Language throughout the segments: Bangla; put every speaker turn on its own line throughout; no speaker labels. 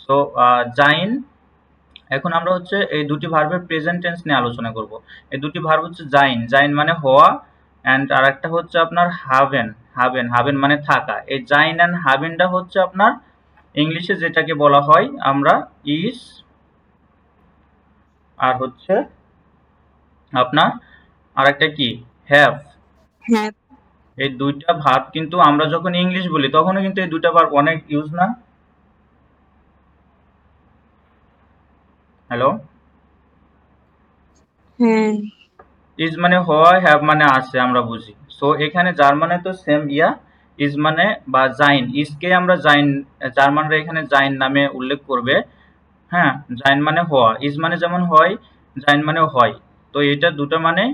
সো জাইন, এখন আমরা হচ্ছে এই দুটি ভার্বের প্রেজেন্ট টেন্স নিয়ে আলোচনা করব। এই দুটি ভার্ব হচ্ছে জাইন, জাইন মানে হওয়া, অ্যান্ড আরেকটা হচ্ছে আপনার হাবেন, হাবেন, হাবেন মানে থাকা। এই জাইন অ্যান্ড হাবেনটা হচ্ছে আপনার ইংলিশে যেটাকে বলা হয় আমরা ইজ, আর হচ্ছে আপনার আরেকটা কি হ্যাভ।
হ্যাঁ।
এই দুইটা ভার্ব কিন্তু আমরা যখন ইংলিশ বলি তখনও কিন্তু এই দুইটা ভার্ব অনেক ইউজ না। হ্যালো,
হ্যাঁ।
ইজ মানে হওয়া, হ্যাভ মানে আছে, আমরা বুঝি। সো এখানে যার মানে তো সেম ইয়া, ইজ মানে বা জাইন, ইজকে আমরা জাইন, জার্মানরা এখানে জাইন নামে উল্লেখ করবে। হ্যাঁ, জাইন মানে হওয়া, ইজ মানে যেমন হয়, জাইন মানে হয়। তো এটা দুটো মানে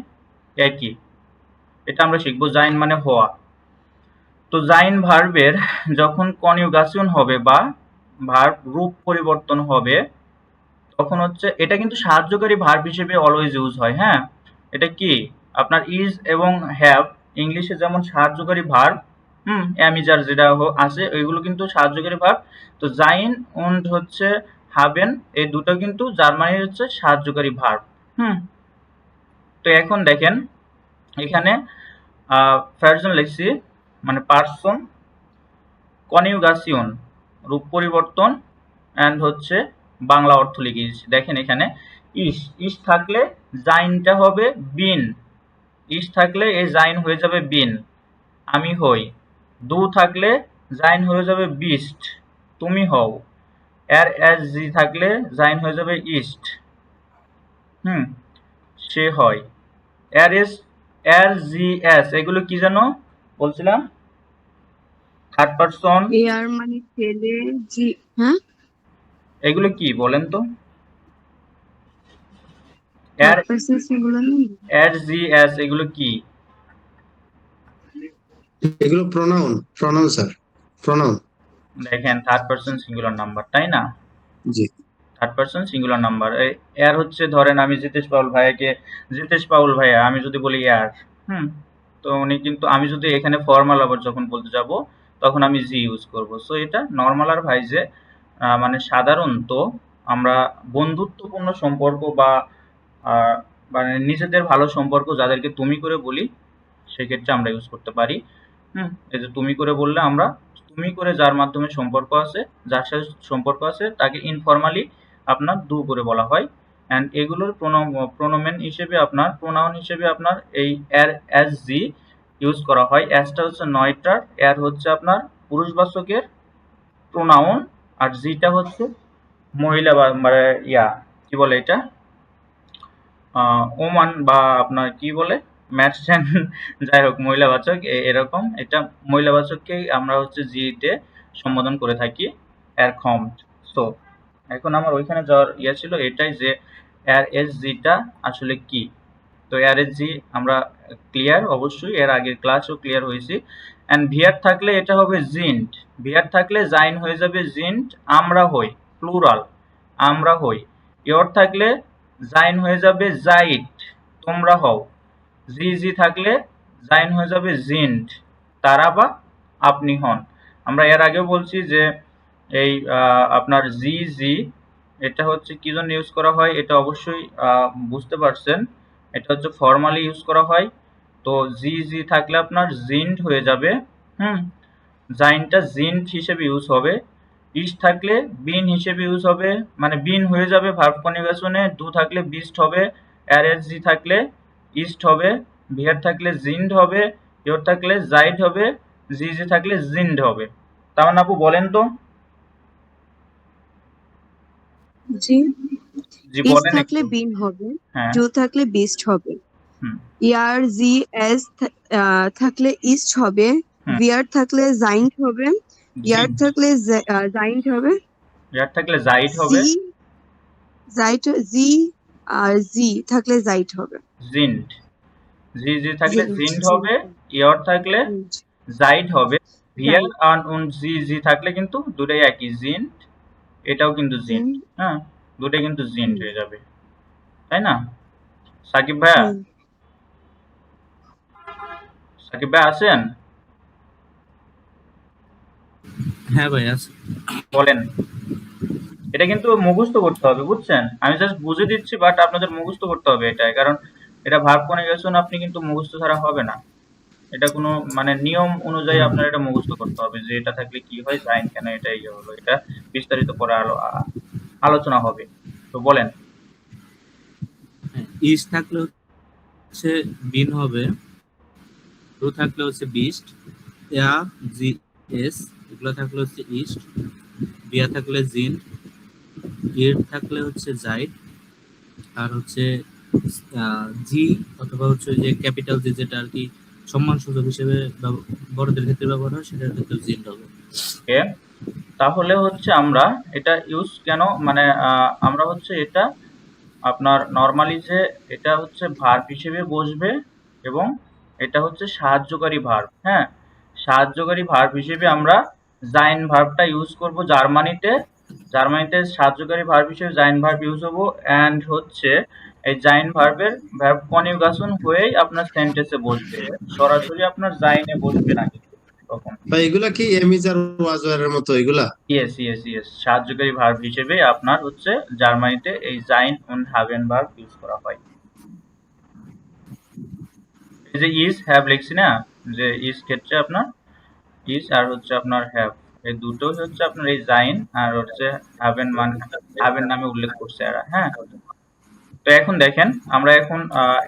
একই, এটা আমরা শিখবো, জাইন মানে হওয়া। তো জাইন ভার্বের যখন কনজুগেশন হবে বা ভার্ব রূপ পরিবর্তন হবে, তখন হচ্ছে এটা কিন্তু সাহায্যকারী ভার্ব হিসেবে অলওয়েজ ইউজ হয়। হ্যাঁ, এটা কি আপনার ইজ এবং হ্যাভ ইংলিশে যেমন সাহায্যকারী ভার্ব, অ্যামিজার যেটা আছে ওইগুলো কিন্তু সাহায্যকারী ভার্ব। তো জাইন উন্ড হচ্ছে হাবেন, এই দুটো কিন্তু জার্মানির হচ্ছে সাহায্যকারী ভার্ব। হুম, তো এখন দেখেন এখানে পার্সন লিখছি, মানে পার্সন, কনজুগেশন রূপ পরিবর্তন, অ্যান্ড হচ্ছে বাংলা অর্থ লিখেছি। দেখেন এখানে ইস, ইস থাকলে জাইনটা হবে বিন, ইস থাকলে এই জাইন হয়ে যাবে বিন, আমি হই। দু থাকলে জাইন হয়ে যাবে বিস্ট, তুমি হও। এর এস জি থাকলে জাইন হয়ে যাবে ইস্ট, হুম, সে হয়। এর এস, এর জি এস এগুলো কি যেন বলছিলাম, থার্ড পারসন,
এয়ার মানে ছেলে, জি। হ্যাঁ,
এগুলো কি বলেন তো? এর,
থার্ড পার্সন সিঙ্গুলার নেই।
এর জি এস এগুলো কি?
এগুলো প্রোনাউন, প্রোনাউন স্যার, প্রোনাউন।
দেখেন থার্ড পারসন সিঙ্গুলার নাম্বার, তাই না?
জি।
Third person singular number. এর হচ্ছে ধরেন আমি জিতেশ পাউল ভাইয়াকে, জিতেশ পাউল ভাইয়া আমি যদি বলি এর, হুম, তো উনি কিন্তু, আমি যদি এখানে ফর্মাল আবার যখন বলতে যাব তখন আমি জি ইউজ করব। সো এটা নর্মাল আর ভাইজে, মানে সাধারণত আমরা বন্ধুত্বপূর্ণ সম্পর্ক বা আহ, মানে নিজেদের ভালো সম্পর্ক যাদেরকে তুমি করে বলি সেক্ষেত্রে আমরা ইউজ করতে পারি। এই যে তুমি করে বললে আমরা, তুমি করে যার মাধ্যমে সম্পর্ক আছে, যার সাথে সম্পর্ক আছে তাকে ইনফর্মালি আপনার দু করে বলা হয়। অ্যান্ড এগুলোর প্রোনোমেন হিসেবে আপনার, প্রোনাউন হিসেবে আপনার এই এর এস জি ইউজ করা হয়। এসটা হচ্ছে নয়টার, এর হচ্ছে আপনার পুরুষবাচকের প্রোনাউন, আর জিটা হচ্ছে মহিলা বা মানে ইয়া কি বলে এটা, ওমান বা আপনার কি বলে ম্যাটসেন, যাই হোক মহিলাবাচক এরকম, এটা মহিলাবাচককেই আমরা হচ্ছে জি তে সম্বোধন করে থাকি, এর খম। সো এখন আমার ওইখানে যাওয়ার ইয়ে ছিল এটাই যে এর এস জিটা আসলে কি। তো এর এস জি আমরা ক্লিয়ার, অবশ্যই এর আগের ক্লাসও ক্লিয়ার হয়েছি। অ্যান্ড ভিয়ার থাকলে এটা হবে জিন্ট, ভিয়ার থাকলে জাইন হয়ে যাবে জিন্ট, আমরা হই, প্লুরাল, আমরা হই। ইয়র থাকলে জাইন হয়ে যাবে জাইট, তোমরা হও। জি জি থাকলে জাইন হয়ে যাবে জিন্ট, তারা বা আপনি হন। আমরা এর আগেও বলছি যে এই আপনার জি জি এটা হচ্ছে কি জন্য ইউজ করা হয়, এটা অবশ্যই বুঝতে পারছেন, এটা হচ্ছে ফর্মালি ইউজ করা হয়। তো জি জি থাকলে আপনার জিন্ট হয়ে যাবে, হুম, জাইনটা জিন্ট হিসেবে ইউজ হবে। ইস থাকলে বিন হিসেবে ইউজ হবে, মানে বিন হয়ে যাবে ভার্ব কনজুগেশনে। ডু থাকলে বিস্ট হবে, আর এস জি থাকলে ইস্ট হবে, ভিয়ার থাকলে জিন্ড হবে, ইয়োর থাকলে জাইড হবে, জি জি থাকলে জিন্ড হবে। তামান আপু বলেন তো?
জি।
জি
ইস
বলেন
থাকলে
একটু।
বিন হবে,
হ্যাঁ,
জু থাকলে বিস্ট হবে,
হুম,
ইয়ার জি এস থাকলে ইস্ট হবে,
হুম,
ভিয়ার থাকলে জাইন্ট হবে, ইয়ার
জিন্ট,
থাকলে জাইন্ট হবে,
ইয়ার থাকলে জাইড হবে,
জি জাইট, জি আর জি থাকলে জাইট হবে,
জিন্ট, জি জি থাকলে
জিন্ট
জিন্ড হবে,
জিন্ট
ইয়র থাকলে
জিন্ট
জাইড হবে, ভিয়ার
জাইট।
আর উন জি জি থাকলে কিন্তু দুটাই একই, জিন্ট, এটাও কিন্তু জিন্ট।
হুম।
হ্যাঁ, দুটাই কিন্তু জিন্ট
হুম।
হয়ে যাবে, তাই না? সাকিব ভাইয়া,
হুম।
সাকিব ভাই আছেন?
হ্যাঁ ভাই আছে।
বলেন। এটা কিন্তু মুখস্থ করতে হবে, বুঝছেন? আমি জাস্ট বুঝে দিচ্ছি, বাট আপনাদের মুখস্থ করতে হবে এটাই, কারণ এটা ভার্ব কনজুগেশন আপনি কিন্তু মুখস্থ ছাড়া হবে না। এটা কোনো মানে নিয়ম অনুযায়ী আপনার এটা মুখস্থ করতে হবে যে এটা থাকলে কি হয়, সাইন কেন এটা ইয়ে হলো, এটা বিস্তারিত পরে আলোচনা হবে। তো বলেন।
ইস থাকলে হচ্ছে বিন হবে, টু থাকলে হচ্ছে বিস্ট, ইয়া জি এস এগুলো থাকলে হচ্ছে ইস্ট, বিয়া থাকলে জিন, ইর থাকলে হচ্ছে জাইড, আর হচ্ছে জি অথবা হচ্ছে যে ক্যাপিটাল জি যেটা আর কি সম্মানসূচক হিসেবে বড়দের ক্ষেত্রে ব্যবহার হয় সেটার ক্ষেত্রে জিন হবে।
ওকে, তাহলে হচ্ছে আমরা এটা ইউজ কেন মানে আমরা হচ্ছে এটা আপনার নরমালি যে এটা হচ্ছে ভার্ব হিসেবে বসবে এবং এটা হচ্ছে সাহায্যকারী ভার্ব। হ্যাঁ, সাহায্যকারী ভার্ব হিসেবে আমরা জাইন ভার্বটা ইউজ করব জার্মানিতে। জার্মানিতে সাহায্যকারী ভার্ব হিসেবে জাইন ভার্ব ইউজ হবো, অ্যান্ড হচ্ছে এই জাইন ভার্বের ভার্ব কনজুগেশন হয়েই আপনার সেন্টেন্সে বসবে, সরাসরি আপনার জাইনে বসবে না কিন্তু তখন।
বা এগুলা কি এমিজ আর ওয়াজওয়ারের মতো এগুলা?
ইয়েস ইয়েস ইয়েস, সাহায্যকারী ভার্ব হিসেবে আপনার হচ্ছে জার্মানিতে এই Zain und haben verb use করা হয়। এই যে ইজ হ্যাভ লিখছি না, যে ইজ ক্ষেত্রে আপনার ইজ আর হচ্ছে আপনার হ্যাভ, এই দুটোই হচ্ছে আপনার এই জাইন আর হচ্ছে হ্যাভেন মানে হ্যাভেন নামে উল্লেখ করছে এরা। হ্যাঁ, তো এখন দেখেন আমরা এখন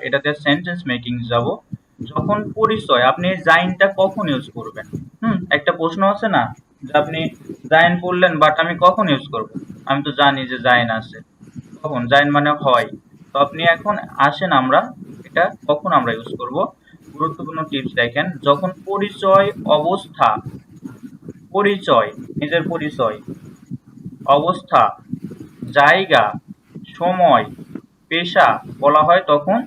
এটাতে সেন্টেন্স মেকিং যাব। যখন পরিচয়, আপনি জাইনটা কখন ইউজ করবেন? একটা প্রশ্ন আছে না যে আপনি জাইন পড়লেন বাট আমি কখন ইউজ করব? আমি তো জানি যে জাইন আছে। কখন? জাইন মানে হয়। তো আপনি এখন আসেন আমরা এটা কখন আমরা ইউজ করব। গুরুত্বপূর্ণ টিপস দেখেন, যখন পরিচয় অবস্থা, পরিচয় নিজের পরিচয়, অবস্থা, জায়গা, সময়, পেশা বলা হয় তখন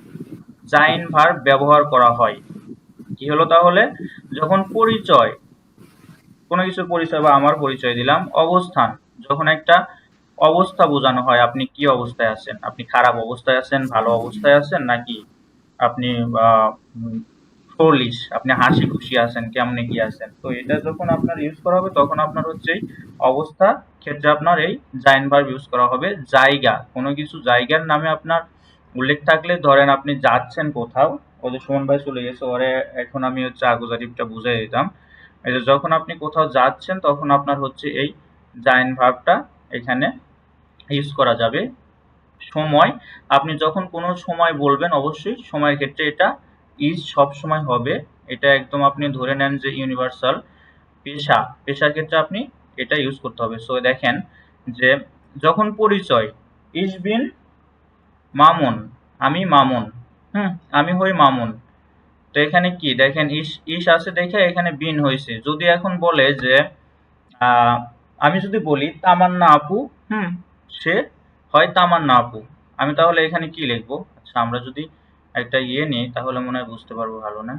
জাইন ভার্ব ব্যবহার করা হয়। কি হলো তাহলে? যখন পরিচয়, কোনো কিছুর পরিচয় বা আমার পরিচয় দিলাম। অবস্থান, যখন একটা অবস্থা বোঝানো হয়, আপনি কি অবস্থায় আছেন, আপনি খারাপ অবস্থায় আছেন, ভালো অবস্থায় আছেন, নাকি আপনি ফ্রোলিশ, আপনি হাসি খুশি আছেন, কেমনে কি আছেন। তো এটা যখন আপনার ইউজ করা হবে তখন আপনার হচ্ছে এই অবস্থা ক্ষেত্রে আপনার এই জাইন ভার্ব ইউজ করা হবে। জায়গা, কোনো কিছু জায়গার নামে আপনার উল্লেখ থাকলে, ধরেন আপনি যাচ্ছেন কোথাও, ওদের সুমন ভাই চলে গেছে, ওরে এখন আমি হচ্ছে আগুজারিফটা বুঝাই দিতাম। এই যে যখন আপনি কোথাও যাচ্ছেন তখন আপনার হচ্ছে এই জাইন ভার্বটা এখানে ইউজ করা যাবে। সময়, আপনি যখন কোনো সময় বলবেন অবশ্যই সময়ের ক্ষেত্রে এটা ইজ সব সময় হবে, এটা একদম আপনি ধরে নেন যে ইউনিভার্সাল। পেশা, পেশার ক্ষেত্রে আপনি এটা ইউজ করতে হবে। সো দেখেন যে যখন পরিচয়, ইজ বিন মামুন, আমি মামুন, আমি হই মামুন। তো এখানে কি দেখেন, ইস ইস আছে দেখে এখানে বিন হয়েছে। যদি এখন বলে যে আমি যদি বলি তামান্না আপু, সে হয় তামান্না আপু, আমি তাহলে এখানে কি লিখবো? আচ্ছা, আমরা যদি একটা ইয়ে নিই তাহলে মনে হয় বুঝতে পারবো ভালো, না?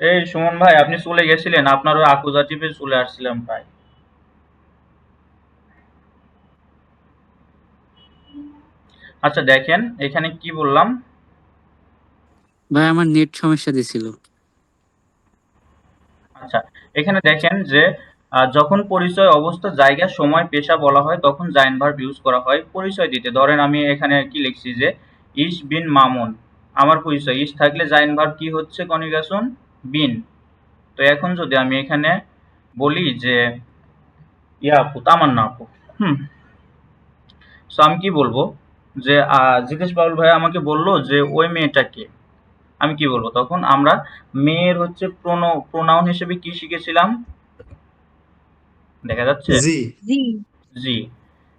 এই সুমন ভাই, আপনি চলে গেছিলেন, আপনার ওই আকুজাটিভে চলে আসছিলাম প্রায়। আচ্ছা দেখেন এখানে কি বললাম।
ভাই আমার নেট সমস্যা দিছিল।
আচ্ছা, এখানে দেখেন যে যখন পরিচয়, অবস্থা, জায়গা, সময়, পেশা বলা হয় তখন জাইন ভার্ব ইউজ করা হয় পরিচয় দিতে। ধরেন আমি এখানে কি লিখছি যে ইস বিন মামুন, আমার পরিচয়। ইস থাকলে জাইন ভার্ব কি হচ্ছে কনজুগেশন? বিন। তো এখন যদি আমি এখানে বলি যে ইয়া আপু, তামান্না আপু, সো আমি কি বলবো যে জিতেশ পাউল ভাই আমাকে বললো যে ওই মেয়েটাকে, আমি কি বলবো তখন? আমরা মেয়ের হচ্ছে প্রোনাউন হিসেবে কি শিখেছিলাম? দেখা যাচ্ছে
জি।
জি
জি।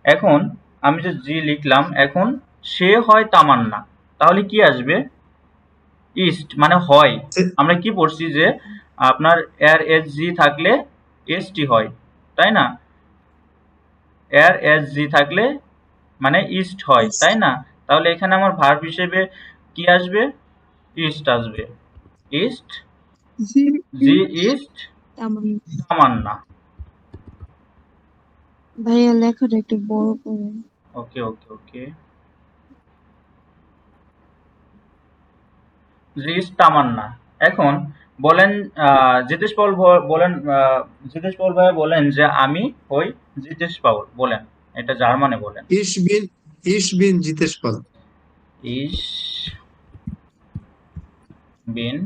এখন আমি যে জি লিখলাম, এখন সে হয় তামান্না, তাহলে কি আসবে? ইস্ট মানে হয়। আমরা কি পড়ছি যে আপনার এর এস জি থাকলে এস টি হয়, তাই না? এর এস জি থাকলে মানে ইস্ট হয়, তাই না? তাহলে এখানে আমার ভার্ব হিসেবে কি আসবে? ইস্ট আসবে। ইস্ট,
জি
জি ইস্ট
তামান্না।
তামান্না।
ভাইয়া লেখাটা একটু বড় করেন।
ওকে ওকে ওকে, জি ইস্ট তামান্না। এখন বলেন জিতেশ পাউল বলেন জিতেশ পাউল ভাই বলেন যে আমি হই জিতেশ পাউল বলেন, এটা জার্মানে বলেন।
Ich bin জিতেশ পাল।
ইস বিন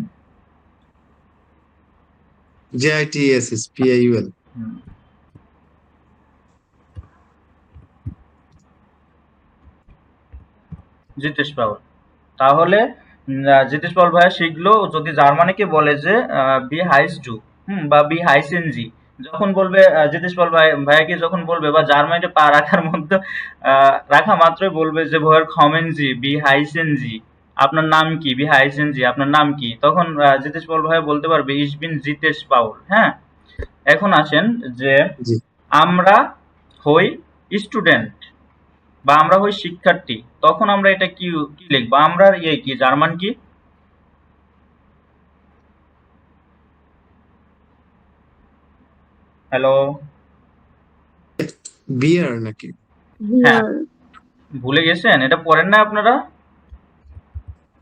JITESS PAUL।
হুম, জিতেশ পাউল। তাহলে জিতেশ পাল ভাইয়া শিখলো যদি জার্মানিকে বলে যে বি হাইস ডু বা বি হাইসেন জি, যখন বলবে জিতেশ পাল ভাইয়াকে যখন বলবে বা জার্মানিতে পা রাখার মধ্যে রাখা মাত্রই বলবে যে ভয়ের খমেন জি বি হাইসেন জি, আপনার নাম কি, বি হাইসেন জি আপনার নাম কি, তখন জিতেশ পাল ভাইয়া বলতে পারবে ইস বিন জিতেশ পাউল। হ্যাঁ, এখন আসেন যে
জি।
আমরা হই স্টুডেন্ট বা আমরা হই শিক্ষার্থী, তখন আমরা এটা কি কি লিখবো, আমরা কি জার্মান কি? হ্যালো,
বিয়ার নাকি?
হ্যাঁ
বিয়ার,
ভুলে গেছেন, এটা পড়েন না আপনারা?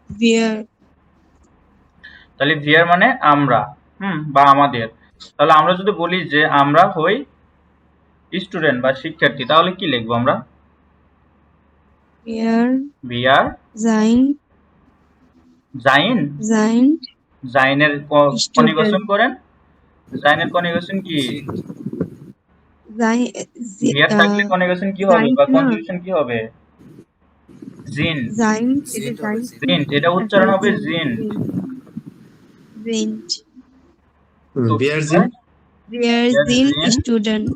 বিয়ার,
তাহলে ভিয়ার মানে আমরা, বা আমাদের। তাহলে আমরা যদি বলি যে আমরা হই স্টুডেন্ট বা শিক্ষার্থী, তাহলে কি লিখবো আমরা?
বিয়ার,
ভিয়ার
জাইন,
জাইন,
জাইন,
জাইনের কনিগেশন
স্টুডেন্ট,
করেন, জাইনের কনিগেশন কি?
জাইন,
ভিয়ার থাকলে কনিগেশন কি হবে
জাইন
বা
না,
কনজুগেশন কি হবে? জিন,
জাইন, এটা
জিন্ট হবে
জাইন,
জিন্ট।
জিন, এটা উচ্চারণ হবে জিন।
জিন্ট,
তো
বিয়ার জিন।
বিয়ার, জিন,
জিন,
স্টুডেন্ট,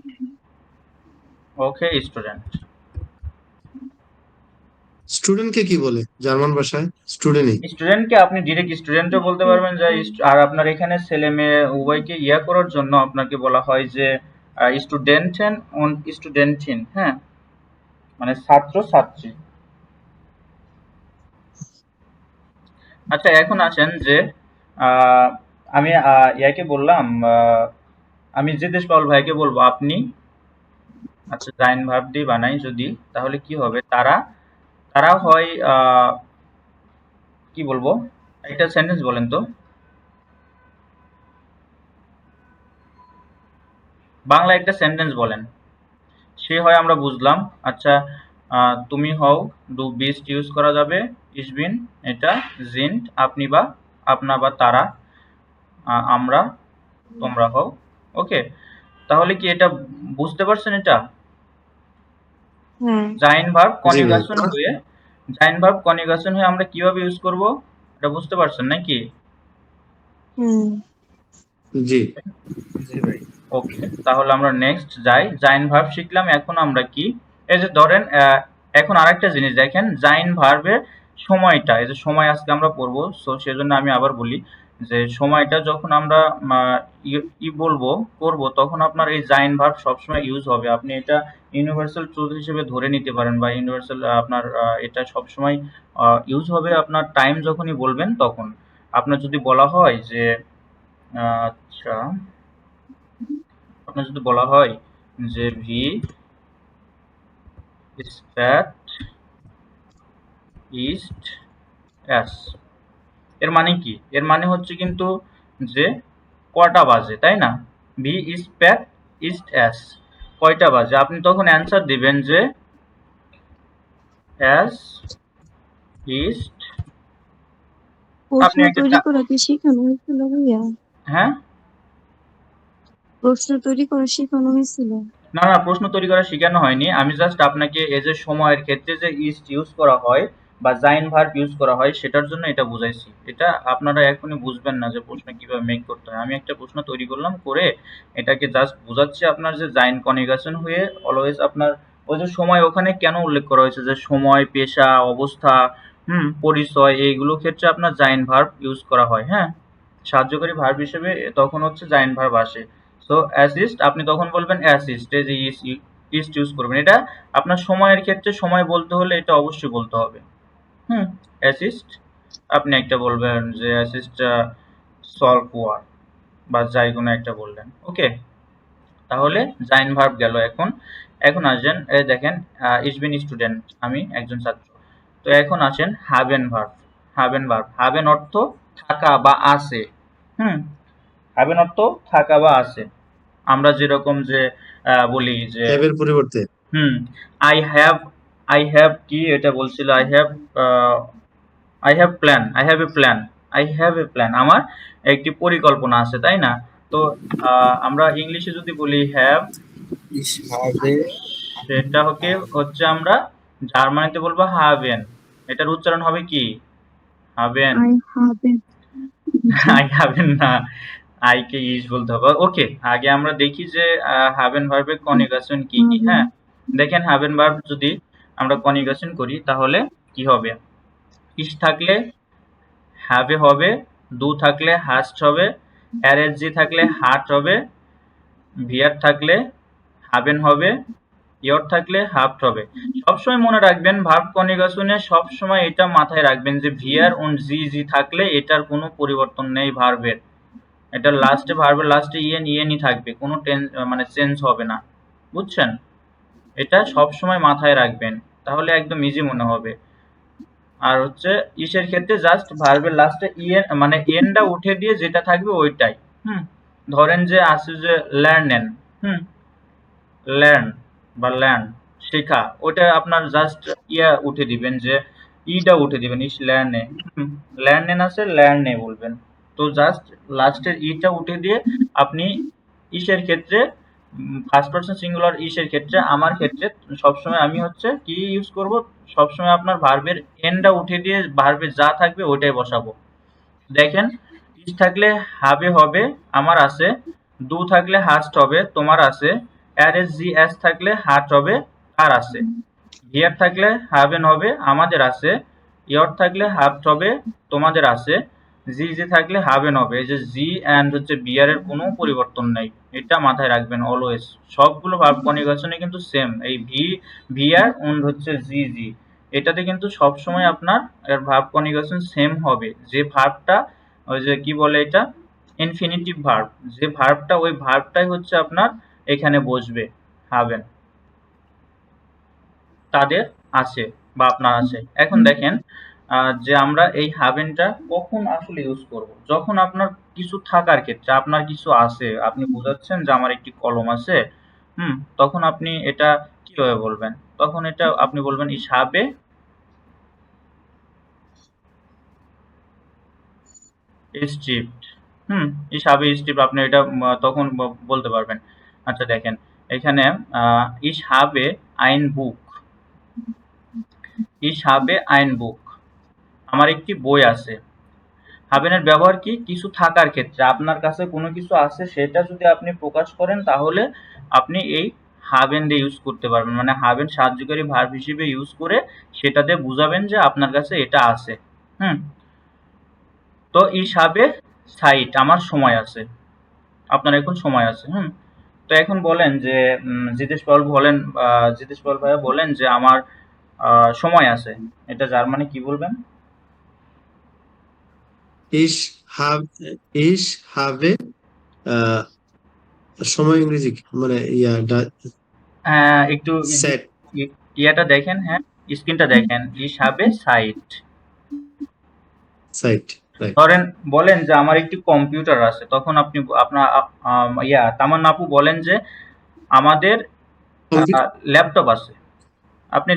ওকে স্টুডেন্ট।
স্টুডেন্টকে কি বলে জার্মান ভাষায়? স্টুডেন্টই।
স্টুডেন্টকে আপনি ডিরেক্ট স্টুডেন্টও বলতে পারবেন, যে আর আপনার এখানে ছেলে মেয়ে উভয়কে ইয়া করার জন্য আপনাকে বলা হয় যে স্টুডেন্টেন অন স্টুডেন্টিন। হ্যাঁ, মানে ছাত্র ছাত্রী। আচ্ছা এখন আসেন যে আহ, আমি ইয়াকে বললাম, আমি জিতেশ পাউল ভাইকে বলবো আপনি। আচ্ছা জাইন ভার্ব দিয়ে বানাই যদি, তাহলে কি হবে, তারা, তারা হয় কি বলবো, একটা সেন্টেন্স বলেন তো, বাংলা একটা সেন্টেন্স বলেন। সে হয় আমরা বুঝলাম। আচ্ছা তুমি হও, ডু বিস্ট ইউজ করা যাবে, ইসবিন এটা, জিন্ট আপনি বা আপনা বা তারা, আমরা তোমরা হও। ওকে, তাহলে কি এটা বুঝতে পারছেন? এটা
হ্যাঁ,
জাইন ভার্ব
জি ভাই।
কনিউগেশন হয়ে, জাইন ভার্ব কনিউগেশন হয়ে আমরা কিভাবে ইউজ করব, এটা বুঝতে পারছেন নাকি?
হুম,
জি।
জি ভাই।
ওকে, তাহলে আমরা নেক্সট যাই। জাইন ভার্ব শিখলাম, এখন আমরা কি, এই যে ধরেন এখন আরেকটা জিনিস দেখেন, জাইন ভার্বের সময়টা, এই যে সময় আজকে আমরা পড়বো, সো সেজন্য আমি আবার বলি যে সময়টা যখন আমরা বলবো করব, তখন আপনার এই জাইন ভার্ব সবসময় ইউজ হবে। আপনি এটা ইউনিভার্সাল ট্রুথ হিসেবে ধরে নিতে পারেন, বা ইউনিভার্সাল আপনার এটা সবসময় ইউজ হবে আপনার টাইম যখনই বলবেন তখন। আপনার যদি বলা হয় যে আচ্ছা, আপনার যদি বলা হয় যে ভি স্প্যাট ইস্ট এস, এর মানে কি? এর মানে হচ্ছে কিন্তু যে কটা বাজে, তাই না? ভি স্প্যাট ইস্ট এস, কয়টা বাজে, আপনি তখন অ্যান্সার দিবেন যে এস ইস্ট।
প্রশ্ন
আপনি একটা
তৈরি করা কি শেখানো হয়েছিল ভাইয়া?
হ্যাঁ,
প্রশ্ন তৈরি করা শেখানো হয়েছিল?
না না প্রশ্ন তৈরি করা শেখানো হয়নি, আমি জাস্ট আপনাকে এই যে সময়ের ক্ষেত্রে যে ইস্ট ইউজ করা হয় বা জাইন ভার্ব ইউজ করা হয় সেটার জন্য এটা বুঝাইছি। এটা আপনারা এখনই বুঝবেন না যে প্রশ্ন কিভাবে মেক করতে হয়, আমি একটা প্রশ্ন তৈরি করলাম করে এটাকে জাস্ট বোঝাচ্ছি আপনার যে জাইন কনিউগেশন হয়ে অলওয়েজ আপনার ওই যে সময় ওখানে কেন উল্লেখ করা হয়েছে, যে সময়, পেশা, অবস্থা, পরিচয়, এইগুলো ক্ষেত্রে আপনার জাইন ভার্ব ইউজ করা হয়। হ্যাঁ, সাহায্যকারী ভার্ব হিসেবে তখন হচ্ছে জাইন ভার্ব আসে। সো অ্যাসিস্ট আপনি তখন বলবেন অ্যাসিস্ট, এই যে ইস্ট ইউজ করবেন। এটা আপনার সময়ের ক্ষেত্রে সময় বলতে হলে এটা অবশ্যই বলতে হবে। অ্যাসিস্ট আপনি একটা বলবেন যে অ্যাসিস্ট সলভ ওয়ার্ক, বা যাই কোনো একটা বললেন। ওকে, তাহলে জাইন ভার্ব গেল। এখন এখন আসেন, এই দেখেন ইস বিন স্টুডেন্ট, আমি একজন ছাত্র। তো এখন আসেন হাবেন ভার্ব। হাবেন ভার্ব, হাবেন অর্থ থাকা বা আছে, হ্যাভেন অর্থ থাকা বা আছে। আমরা যেরকম যে বলি যে
হ্যাভ এর পরিবর্তে
আই হ্যাভ কি এটা বলছিল, আই হ্যাভ প্ল্যান, আমার একটি পরিকল্পনা আছে, তাই না? তো আমরা ইংলিশে যদি বলি হ্যাভ, সেটা হচ্ছে আমরা জার্মানিতে বলবো হাভেন। এটার উচ্চারণ হবে কি? Haven.
I haven't.
I haven না, আই কে ইজ বলতে হবে। ওকে, আগে আমরা দেখি যে হাভেন ভার্বের কনজুগেশন কি কি। হ্যাঁ, দেখেন হাভেন ভার্ব যদি আমরা কনজুগেশন করি তাহলে কি হবে? ইস থাকলে হ্যাভে হবে, দু থাকলে হাস্ট হবে, আরএসজি থাকলে হার্ট হবে, ভিয়ার থাকলে হাভেন হবে, ইয়র থাকলে হাফট হবে। সবসময় মনে রাখবেন ভার্ব কনজুগেশনে সবসময় এটা মাথায় রাখবেন যে ভিয়ার und জি থাকলে এটার কোনো পরিবর্তন নেই ভার্বের। এটা লাস্টে ভার্বের লাস্টে ইএনই থাকবে, কোনো মানে চেঞ্জ হবে না, বুঝছেন? এটা সবসময় মাথায় রাখবেন, তাহলে একদম ইজি মনে হবে। আর হচ্ছে ইসের ক্ষেত্রে জাস্ট ভার্বের লাস্টে মানে এনটা উঠে দিয়ে যেটা থাকবে ওইটাই। ধরেন যে আছে যে লার্নেন, লার্ন বা লার্ন শেখা, ওটা আপনার জাস্ট উঠে দিবেন, যে ইটা উঠে দিবেন, ইস লার্নে, লার্নেন আছে লার্নে বলবেন। তো জাস্ট লাস্টের ইটা উঠে দিয়ে আপনি ইসের ক্ষেত্রে ফার্স্ট পারসন সিঙ্গুলার ইসের ক্ষেত্রে, আমার ক্ষেত্রে সবসময় আমি হচ্ছে কি ইউজ করব, সবসময় আপনার ভার্বের এনটা উঠে দিয়ে ভার্বে যা থাকবে ওইটাই বসাবো। দেখেন ইস থাকলে হাবে হবে, আমার আছে, দু থাকলে হাস্ট হবে, তোমার আছে, আরএসজিএস থাকলে হার্ট হবে, তার আছে, হিয়ার থাকলে হাভেন হবে, আমাদের আছে, ইয়র থাকলে হাফট হবে, তোমাদের আছে, জি থাকলে হাভেন হবে। এই যে জি অ্যান্ড হচ্ছে বিয়ার এর কোনো পরিবর্তন নেই, এটা মাথায় রাখবেন অলওয়েজ। সবগুলো ভার্ব কনজুগেশনে কিন্তু সেম, এই ভিআর und হচ্ছে জি এটাতে কিন্তু সবসময় আপনার এর ভার্ব কনজুগেশন সেম হবে। যে ভার্বটা ওই যে কি বলে এটা ইনফিনিটিভ ভার্ব, যে ভার্বটা ওই ভার্বটাই হচ্ছে আপনার এখানে বসবে, হাভেন, তাদের আছে বা আপনার আছে। এখন দেখেন যে আমরা এই হাভেনটা কখন আসলে ইউজ করব, যখন আপনার কিছু থাকার ক্ষেত্রে, আপনার কিছু আছে, আপনি বোঝাচ্ছেন যে আমার একটি কলম আছে, তখন আপনি এটা কিভাবে বলবেন? তখন এটা আপনি বলবেন ইস habe স্ট্রিপ্ট, ইস habe স্ট্রিপ্ট, আপনি এটা তখন বলতে পারবেন। আচ্ছা দেখেন এখানে ইস habe ein Buch, ইস habe ein Buch, আমার একটি বই আছে। হাভেনের ব্যবহার কি? কিছু থাকার ক্ষেত্রে, আপনার কাছে কোনো কিছু আছে সেটা যদি আপনি প্রকাশ করেন তাহলে আপনি এই হাভেন দিয়ে ইউজ করতে পারবেন, মানে হাভেন সাহায্যকারী ভার্ব হিসেবে ইউজ করে সেটাতে বুঝাবেন যে আপনার কাছে এটা আছে। তো ইস habe সাইট, আমার সময় আছে, আপনার এখন সময় আছে। তো এখন বলেন যে জিতেশ পাল ভাইয়া বলেন যে আমার সময় আছে, এটা জার্মানি কি বলবেন?
ইস হাভে সময় ইংরেজি মানে
একটু
সেট
ইয়াটা দেখেন, হ্যাঁ স্ক্রিনটা দেখেন, ইস habe সাইট।
সাইট
ধরেন বলেন যে আমার একটি কম্পিউটার আছে, তখন আপনি আপনার তামান্না আপু বলেন যে আমাদের ল্যাপটপ আছে, আপনি